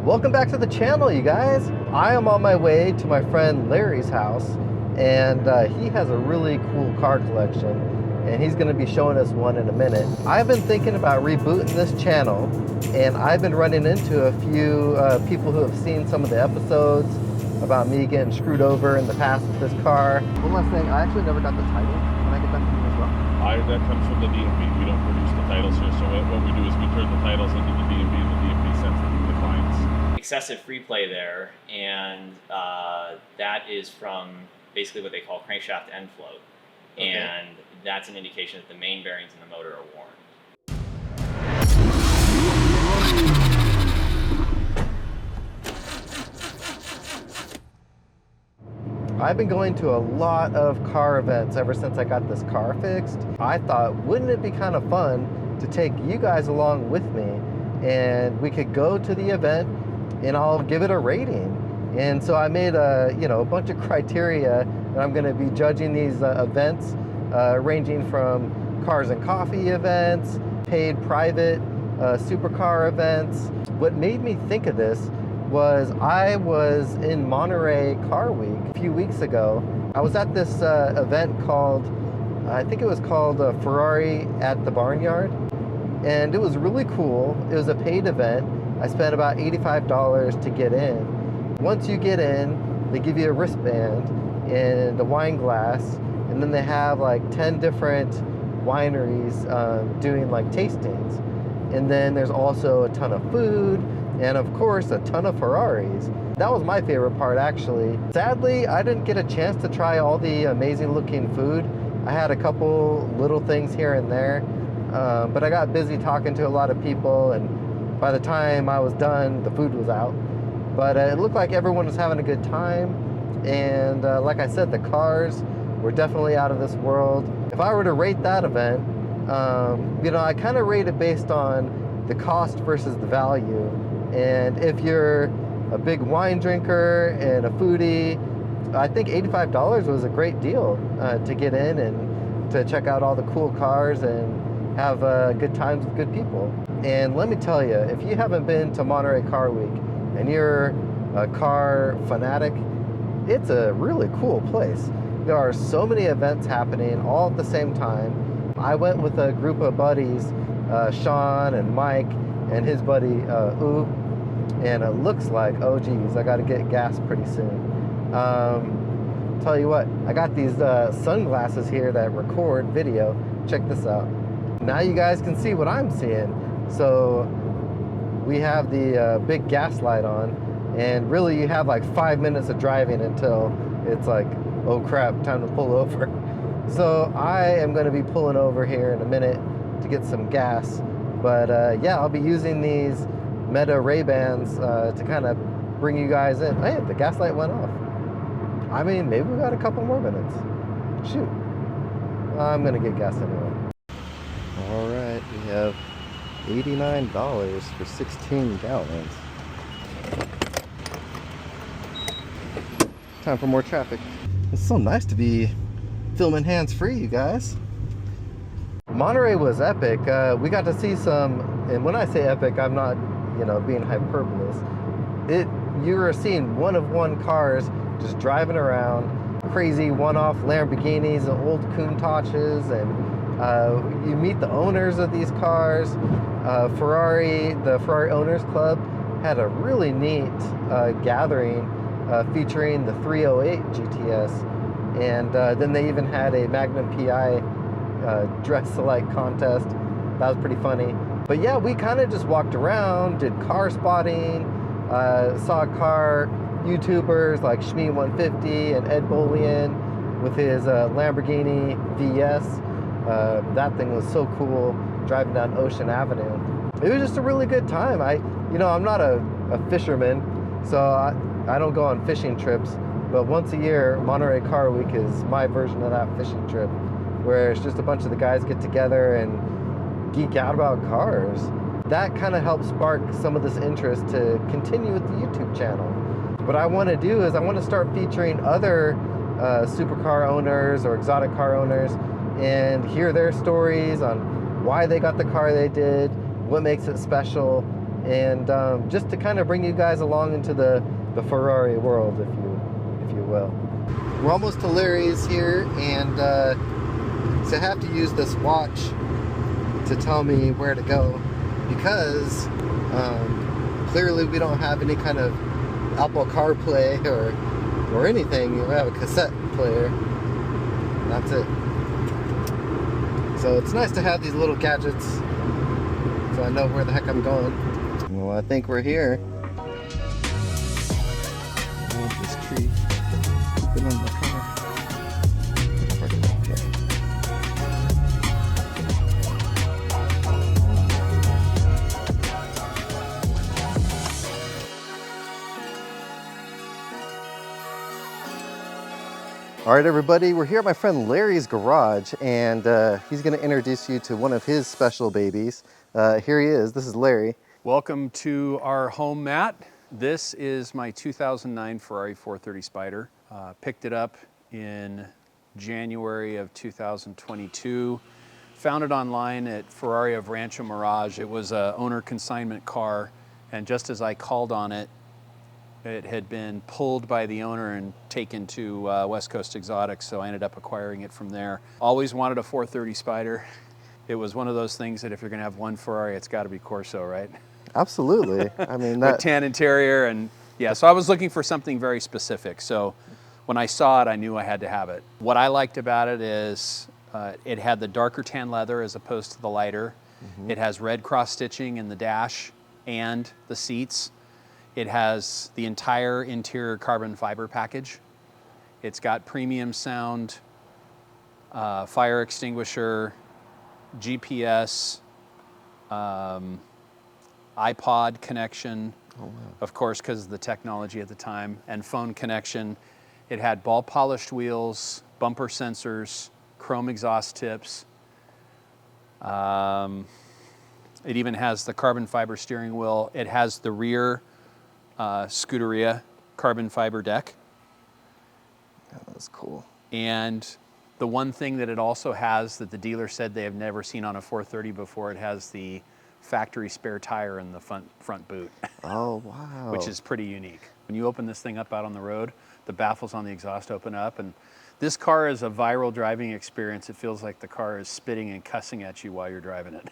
Welcome back to the channel, you guys. I am on my way to my friend Larry's house, and he has a really cool car collection, and he's going to be showing us one in a minute. I've been thinking about rebooting this channel, and I've been running into a few people who have seen some of the episodes about me getting screwed over in the past with this car. One last thing, I actually never got the title. Can I get that from you as well? That comes from the DMV. We don't produce the titles here, so what we do is we turn the titles into the DMV, and the DMV sends them to the clients. Excessive free play there, and that is from basically what they call crankshaft end float, okay. And that's an indication that the main bearings in the motor are worn. I've been going to a lot of car events ever since I got this car fixed. I thought, wouldn't it be kind of fun to take you guys along with me, and we could go to the event and I'll give it a rating. And so I made a bunch of criteria, and I'm going to be judging these events, ranging from cars and coffee events, paid private supercar events. What made me think of this was I was in Monterey Car Week a few weeks ago. I was at this event called, I think it was called Ferrari at the Barnyard, and it was really cool. It was a paid event. I spent about $85 to get in. Once you get in, they give you a wristband and a wine glass, and then they have like 10 different wineries doing like tastings. And then there's also a ton of food, and of course a ton of Ferraris. That was my favorite part, actually. Sadly, I didn't get a chance to try all the amazing looking food. I had a couple little things here and there, but I got busy talking to a lot of people, and by the time I was done, the food was out. But it looked like everyone was having a good time, and like I said, the cars were definitely out of this world. If I were to rate that event, I kind of rate it based on the cost versus the value. And if you're a big wine drinker and a foodie, I think $85 was a great deal to get in and to check out all the cool cars and have good times with good people. And let me tell you, if you haven't been to Monterey Car Week and you're a car fanatic, it's a really cool place. There are so many events happening all at the same time. I went with a group of buddies, Sean and Mike and his buddy Ooh, and it looks like, oh geez, I gotta get gas pretty soon. Tell you what, I got these sunglasses here that record video. Check this out. Now you guys can see what I'm seeing. So we have the big gas light on, and really you have like 5 minutes of driving until it's like, oh crap, time to pull over. So I am going to be pulling over here in a minute to get some gas. But yeah, I'll be using these Meta Ray-Bans to kind of bring you guys in. Hey, the gas light went off. I mean, maybe we got a couple more minutes. Shoot. I'm going to get gas anyway. All right, we have $89 for 16 gallons. Time for more traffic. It's so nice to be filming hands-free, you guys. Monterey was epic. We got to see some, and when I say epic, I'm not, being hyperbole. You were seeing one-of-one cars just driving around, crazy one-off Lamborghinis and old Countaches, and you meet the owners of these cars. The Ferrari Owners Club had a really neat gathering featuring the 308 GTS, and then they even had a Magnum PI dress-alike contest. That was pretty funny. But yeah, we kind of just walked around, did car spotting, saw car YouTubers like Shmee150 and Ed Bolian with his Lamborghini VS. That thing was so cool, driving down Ocean Avenue. It was just a really good time. I'm not a fisherman, so I don't go on fishing trips, but once a year, Monterey Car Week is my version of that fishing trip, where it's just a bunch of the guys get together and geek out about cars. That kind of helped spark some of this interest to continue with the YouTube channel. What I want to do is I want to start featuring other supercar owners or exotic car owners and hear their stories on why they got the car they did, what makes it special, and just to kind of bring you guys along into the Ferrari world, if you will. We're almost to Larry's here, and so I have to use this watch to tell me where to go, because clearly we don't have any kind of Apple CarPlay or anything. We have a cassette player. That's it. So it's nice to have these little gadgets so I know where the heck I'm going. Well, I think we're here. Oh, this tree. Put it on the car. All right, everybody, we're here at my friend Larry's garage, and he's going to introduce you to one of his special babies. Here he is. This is Larry. Welcome to our home, Matt. This is my 2009 Ferrari F430 Spider. Picked it up in January of 2022. Found it online at Ferrari of Rancho Mirage. It was an owner consignment car, and just as I called on it, it had been pulled by the owner and taken to West Coast Exotics, so I ended up acquiring it from there. Always wanted a 430 Spider. It was one of those things that if you're gonna have one Ferrari, it's gotta be Corso, right? Absolutely. I mean, that... With tan interior, and yeah, so I was looking for something very specific. So when I saw it, I knew I had to have it. What I liked about it is it had the darker tan leather as opposed to the lighter. Mm-hmm. It has red cross stitching in the dash and the seats. It has the entire interior carbon fiber package. It's got premium sound, fire extinguisher, GPS, iPod connection, oh, wow. Of course, because of the technology at the time, and phone connection. It had ball polished wheels, bumper sensors, chrome exhaust tips. It even has the carbon fiber steering wheel. It has the rear Scuderia carbon fiber deck. Yeah, that's cool. And the one thing that it also has that the dealer said they have never seen on a 430 before, it has the factory spare tire in the front boot. Oh, wow. Which is pretty unique. When you open this thing up out on the road, the baffles on the exhaust open up, and this car is a viral driving experience. It feels like the car is spitting and cussing at you while you're driving it.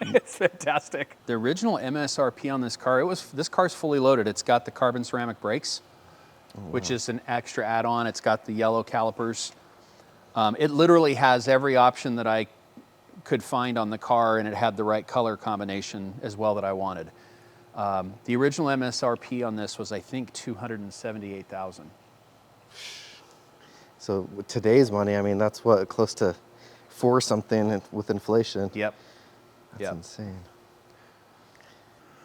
It's fantastic. The original MSRP on this car, this car's fully loaded. It's got the carbon ceramic brakes, oh, wow. Which is an extra add-on. It's got the yellow calipers. It literally has every option that I could find on the car, and it had the right color combination as well that I wanted. The original MSRP on this was, I think, $278,000. So with today's money, I mean, that's what, close to 4 something with inflation. Yep. That's insane.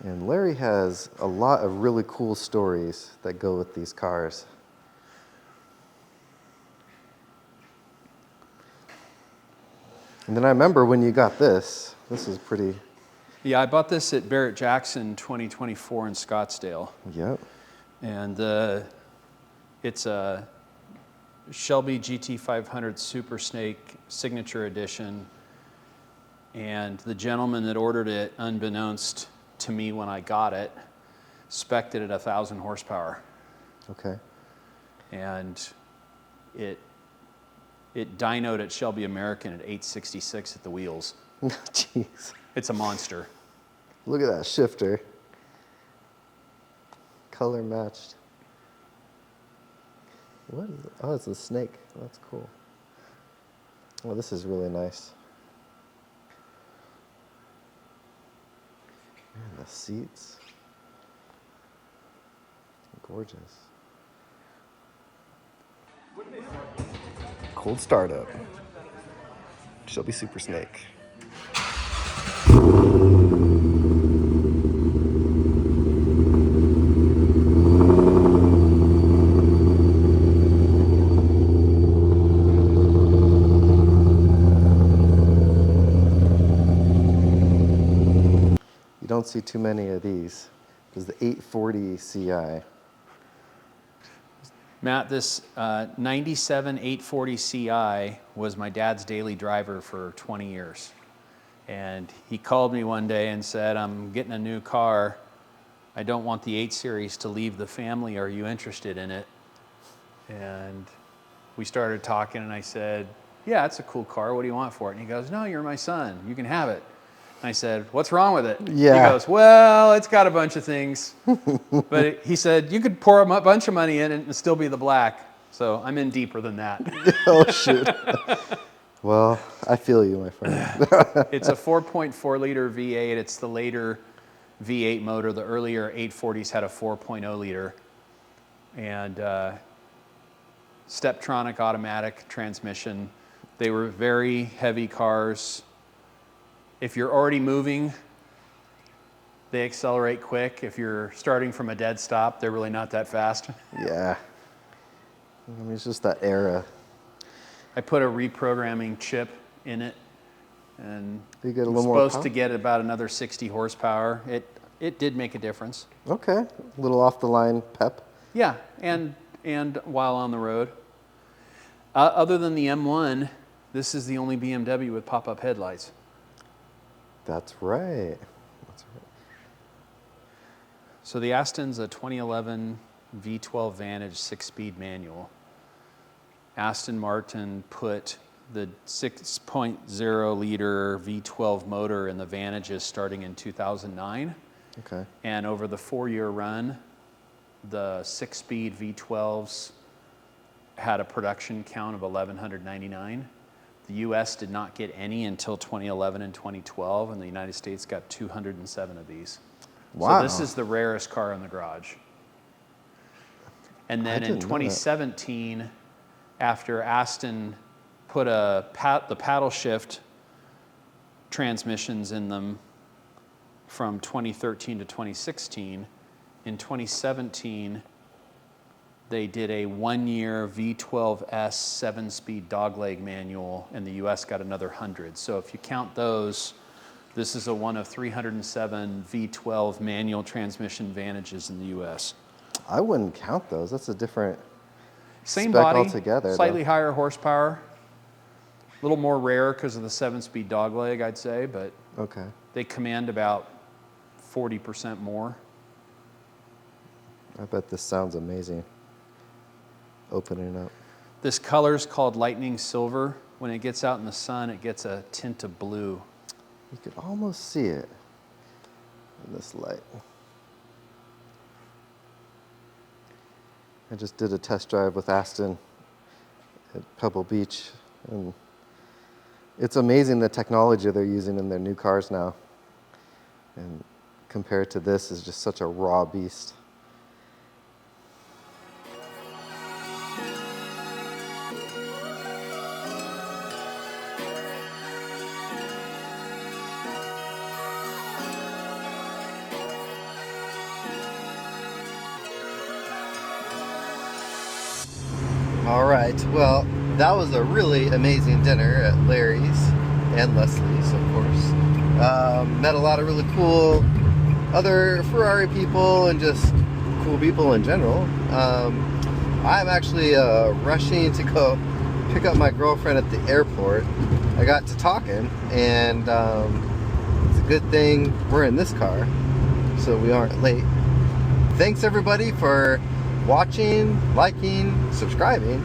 And Larry has a lot of really cool stories that go with these cars. And then I remember when you got this. This is pretty... Yeah, I bought this at Barrett Jackson 2024 in Scottsdale. Yep. And it's a Shelby GT500 Super Snake Signature Edition. And the gentleman that ordered it, unbeknownst to me when I got it, spec'd it at 1,000 horsepower. Okay. And it dynoed at Shelby American at 866 at the wheels. Jeez. It's a monster. Look at that shifter. Color matched. What is it? Oh, it's a snake. That's cool. Oh, this is really nice. Man, the seats. Gorgeous. Cold startup. Shelby Super Snake. You don't see too many of these. This is the 840 CI. Matt, this 97 840 CI was my dad's daily driver for 20 years. And he called me one day and said, I'm getting a new car. I don't want the 8 Series to leave the family. Are you interested in it? And we started talking, and I said, yeah, it's a cool car. What do you want for it? And he goes, no, you're my son. You can have it. And I said, what's wrong with it? Yeah. He goes, well, it's got a bunch of things. But he said, you could pour a bunch of money in it and still be the black. So I'm in deeper than that. Oh, shoot. Well, I feel you, my friend. It's a 4.4 liter V8. It's the later V8 motor. The earlier 840s had a 4.0 liter. And Steptronic automatic transmission. They were very heavy cars. If you're already moving, they accelerate quick. If you're starting from a dead stop, they're really not that fast. Yeah. I mean, it's just that era. I put a reprogramming chip in it, and You get a I'm little more supposed power? to get about another 60 horsepower. It did make a difference. Okay. A little off the line pep. Yeah, and while on the road. Other than the M1, this is the only BMW with pop-up headlights. That's right. That's right. So the Aston's a 2011 V12 Vantage 6-speed manual. Aston Martin put the 6.0 liter V12 motor in the Vantages starting in 2009. Okay. And over the 4-year run, the 6-speed V12s had a production count of 1,199. The US did not get any until 2011 and 2012, and the United States got 207 of these. Wow. So this is the rarest car in the garage. And then in didn't know that. 2017, after Aston put the paddle shift transmissions in them from 2013 to 2016, in 2017, they did a 1-year V12S 7-speed dogleg manual, and the US got another 100. So if you count those, this is one of 307 V12 manual transmission Vantages in the US. I wouldn't count those. That's a different Same spec body, altogether. slightly though. higher horsepower, a little more rare because of the 7-speed dogleg, I'd say, but Okay. they command about 40% more. I bet this sounds amazing. Opening up. This color's called lightning silver. When it gets out in the sun, it gets a tint of blue. You could almost see it in this light. I just did a test drive with Aston at Pebble Beach, and it's amazing the technology they're using in their new cars now. And compared to this, is just such a raw beast. All right, well, that was a really amazing dinner at Larry's and Leslie's, of course. Met a lot of really cool other Ferrari people and just cool people in general. I'm actually rushing to go pick up my girlfriend at the airport. I got to talking, and it's a good thing we're in this car, so we aren't late. Thanks everybody for watching, liking, subscribing,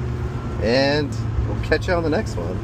and we'll catch you on the next one.